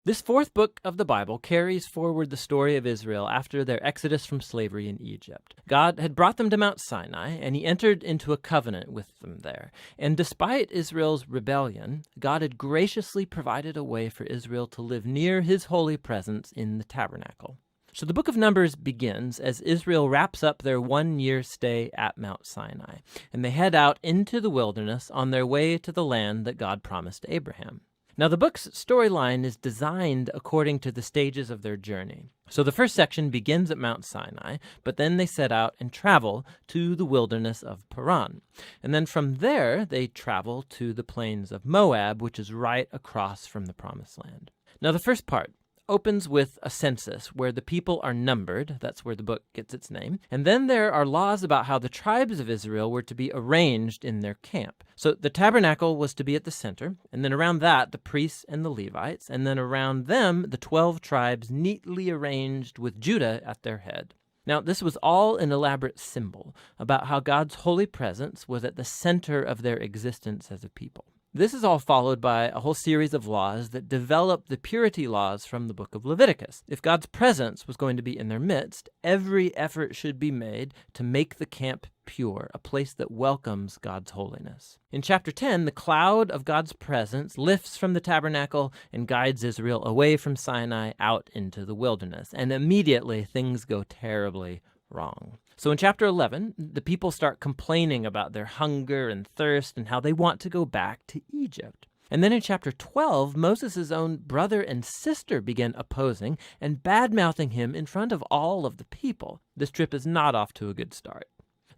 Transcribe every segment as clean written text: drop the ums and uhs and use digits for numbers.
This fourth book of the Bible carries forward the story of Israel after their exodus from slavery in Egypt. God had brought them to Mount Sinai, and he entered into a covenant with them there. And despite Israel's rebellion, God had graciously provided a way for Israel to live near his holy presence in the tabernacle. So the book of Numbers begins as Israel wraps up their 1-year stay at Mount Sinai, and they head out into the wilderness on their way to the land that God promised to Abraham. Now, the book's storyline is designed according to the stages of their journey. So the first section begins at Mount Sinai, but then they set out and travel to the wilderness of Paran. And then from there, they travel to the plains of Moab, which is right across from the Promised Land. Now, the first part opens with a census where the people are numbered. That's where the book gets its name. And then there are laws about how the tribes of Israel were to be arranged in their camp. So the tabernacle was to be at the center, and then around that, the priests and the Levites, and then around them, the 12 tribes neatly arranged with Judah at their head. Now, this was all an elaborate symbol about how God's holy presence was at the center of their existence as a people. This is all followed by a whole series of laws that develop the purity laws from the book of Leviticus. If God's presence was going to be in their midst, every effort should be made to make the camp pure, a place that welcomes God's holiness. In chapter 10, the cloud of God's presence lifts from the tabernacle and guides Israel away from Sinai out into the wilderness, and immediately things go terribly wrong. So in chapter 11, the people start complaining about their hunger and thirst and how they want to go back to Egypt. And then in chapter 12, Moses' own brother and sister begin opposing and bad-mouthing him in front of all of the people. This trip is not off to a good start.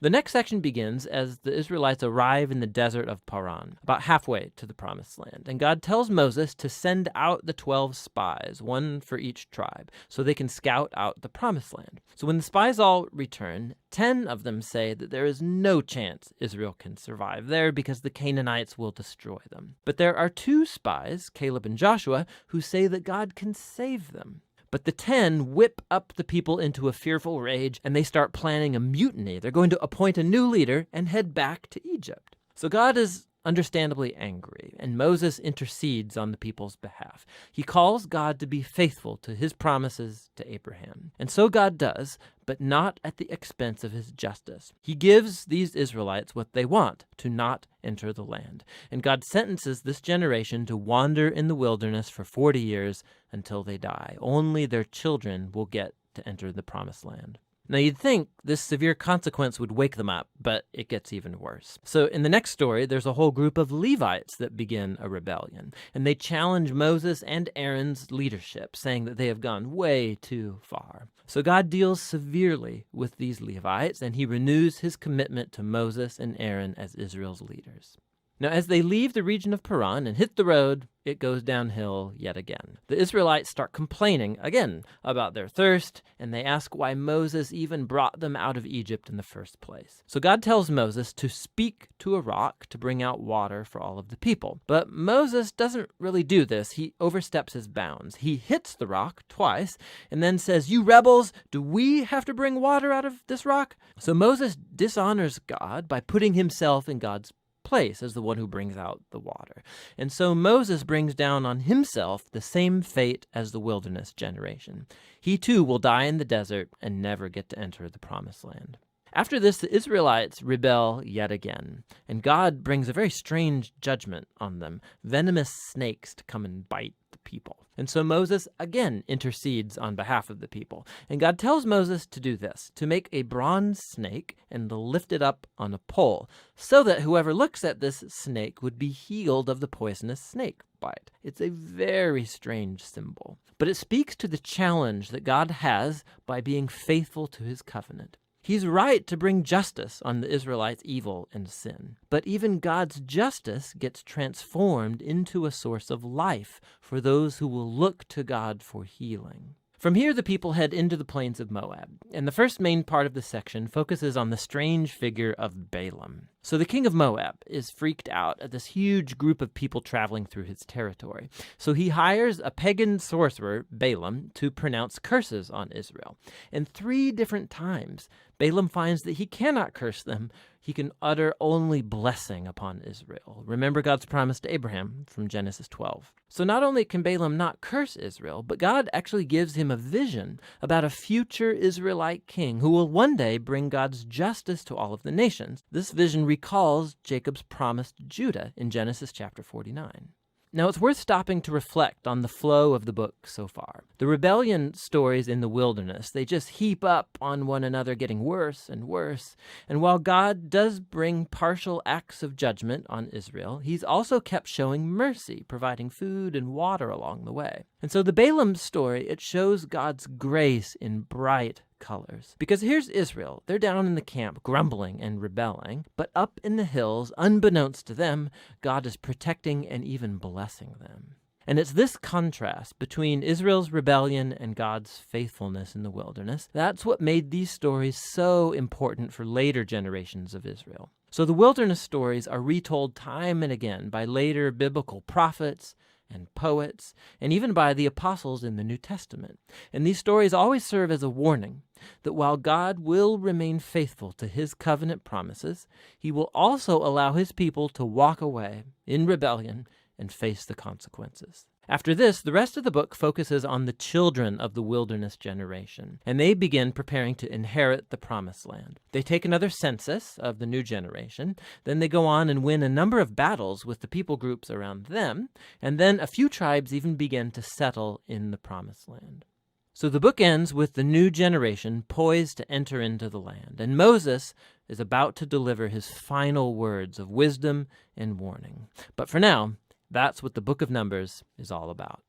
The next section begins as the Israelites arrive in the desert of Paran, about halfway to the Promised Land. And God tells Moses to send out the 12 spies, one for each tribe, so they can scout out the Promised Land. So when the spies all return, 10 of them say that there is no chance Israel can survive there because the Canaanites will destroy them. But there are 2 spies, Caleb and Joshua, who say that God can save them. But the 10 whip up the people into a fearful rage, and they start planning a mutiny. They're going to appoint a new leader and head back to Egypt. So God is understandably angry, and Moses intercedes on the people's behalf. He calls God to be faithful to his promises to Abraham. And so God does, but not at the expense of his justice. He gives these Israelites what they want, to not enter the land. And God sentences this generation to wander in the wilderness for 40 years until they die. Only their children will get to enter the Promised Land. Now, you'd think this severe consequence would wake them up, but it gets even worse. So in the next story, there's a whole group of Levites that begin a rebellion, and they challenge Moses and Aaron's leadership, saying that they have gone way too far. So God deals severely with these Levites, and he renews his commitment to Moses and Aaron as Israel's leaders. Now, as they leave the region of Paran and hit the road, it goes downhill yet again. The Israelites start complaining again about their thirst, and they ask why Moses even brought them out of Egypt in the first place. So God tells Moses to speak to a rock to bring out water for all of the people. But Moses doesn't really do this. He oversteps his bounds. He hits the rock twice and then says, "You rebels, do we have to bring water out of this rock?" So Moses dishonors God by putting himself in God's place as the one who brings out the water. And so Moses brings down on himself the same fate as the wilderness generation. He too will die in the desert and never get to enter the Promised Land. After this, the Israelites rebel yet again, and God brings a very strange judgment on them, venomous snakes to come and bite the people. And so Moses again intercedes on behalf of the people. And God tells Moses to do this, to make a bronze snake and to lift it up on a pole, so that whoever looks at this snake would be healed of the poisonous snake bite. It's a very strange symbol, but it speaks to the challenge that God has by being faithful to his covenant. He's right to bring justice on the Israelites' evil and sin. But even God's justice gets transformed into a source of life for those who will look to God for healing. From here, the people head into the plains of Moab, and the first main part of the section focuses on the strange figure of Balaam. So the king of Moab is freaked out at this huge group of people traveling through his territory. So he hires a pagan sorcerer, Balaam, to pronounce curses on Israel. And 3 different times, Balaam finds that he cannot curse them. He can utter only blessing upon Israel. Remember God's promise to Abraham from Genesis 12. So not only can Balaam not curse Israel, but God actually gives him a vision about a future Israelite king who will one day bring God's justice to all of the nations. This vision recalls Jacob's promise to Judah in Genesis chapter 49. Now, it's worth stopping to reflect on the flow of the book so far. The rebellion stories in the wilderness, they just heap up on one another, getting worse and worse. And while God does bring partial acts of judgment on Israel, he's also kept showing mercy, providing food and water along the way. And so the Balaam story, it shows God's grace in bright colors. Because here's Israel. They're down in the camp, grumbling and rebelling. But up in the hills, unbeknownst to them, God is protecting and even blessing them. And it's this contrast between Israel's rebellion and God's faithfulness in the wilderness. That's what made these stories so important for later generations of Israel. So the wilderness stories are retold time and again by later biblical prophets and poets, and even by the apostles in the New Testament. And these stories always serve as a warning that while God will remain faithful to his covenant promises, he will also allow his people to walk away in rebellion and face the consequences. After this, the rest of the book focuses on the children of the wilderness generation, and they begin preparing to inherit the promised land. They take another census of the new generation, then they go on and win a number of battles with the people groups around them, and then a few tribes even begin to settle in the promised land. So the book ends with the new generation poised to enter into the land, and Moses is about to deliver his final words of wisdom and warning. But for now, that's what the book of Numbers is all about.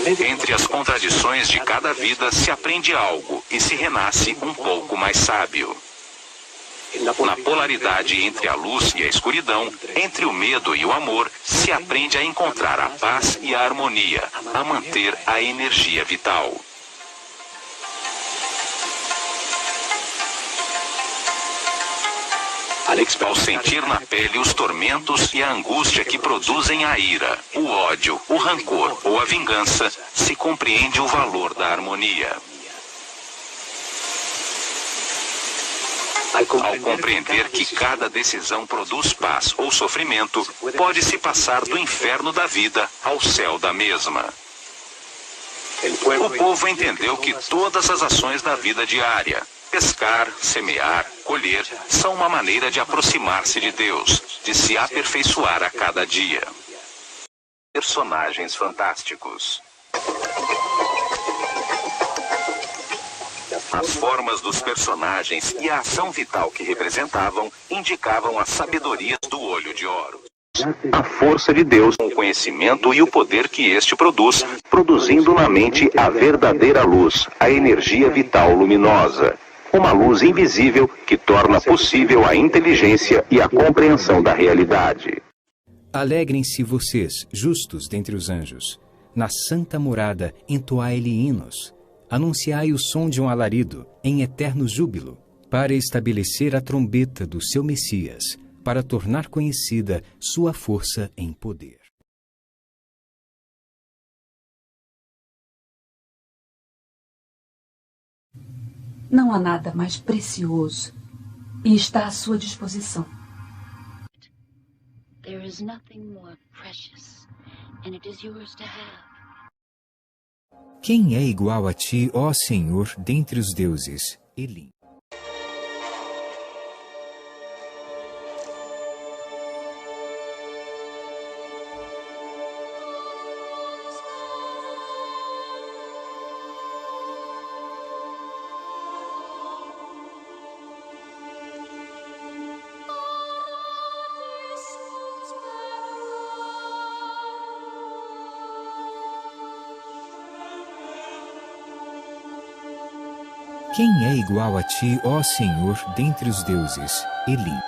Entre as contradições de cada vida se aprende algo e se renasce pouco mais sábio. Na polaridade entre a luz e a escuridão, entre o medo e o amor, se aprende a encontrar a paz e a harmonia, a manter a energia vital. Ao sentir na pele os tormentos e a angústia que produzem a ira, o ódio, o rancor ou a vingança, se compreende o valor da harmonia. Ao compreender que cada decisão produz paz ou sofrimento, pode-se passar do inferno da vida ao céu da mesma. O povo entendeu que todas as ações da vida diária, pescar, semear, colher, são uma maneira de aproximar-se de Deus, de se aperfeiçoar a cada dia. Personagens fantásticos. As formas dos personagens e a ação vital que representavam indicavam as sabedorias do olho de ouro. A força de Deus, o conhecimento e o poder que este produz, produzindo na mente a verdadeira luz, a energia vital luminosa. Uma luz invisível que torna possível a inteligência e a compreensão da realidade. Alegrem-se vocês, justos dentre os anjos. Na santa morada, entoai-lhe hinos. Anunciai o som de um alarido, em eterno júbilo, para estabelecer a trombeta do seu Messias, para tornar conhecida sua força em poder. Não há nada mais precioso e está à sua disposição. There is nothing more precious, and it is yours to have. Quem é igual a ti, ó Senhor, dentre os deuses? Elim. Quem é igual a ti, ó Senhor, dentre os deuses? Elim.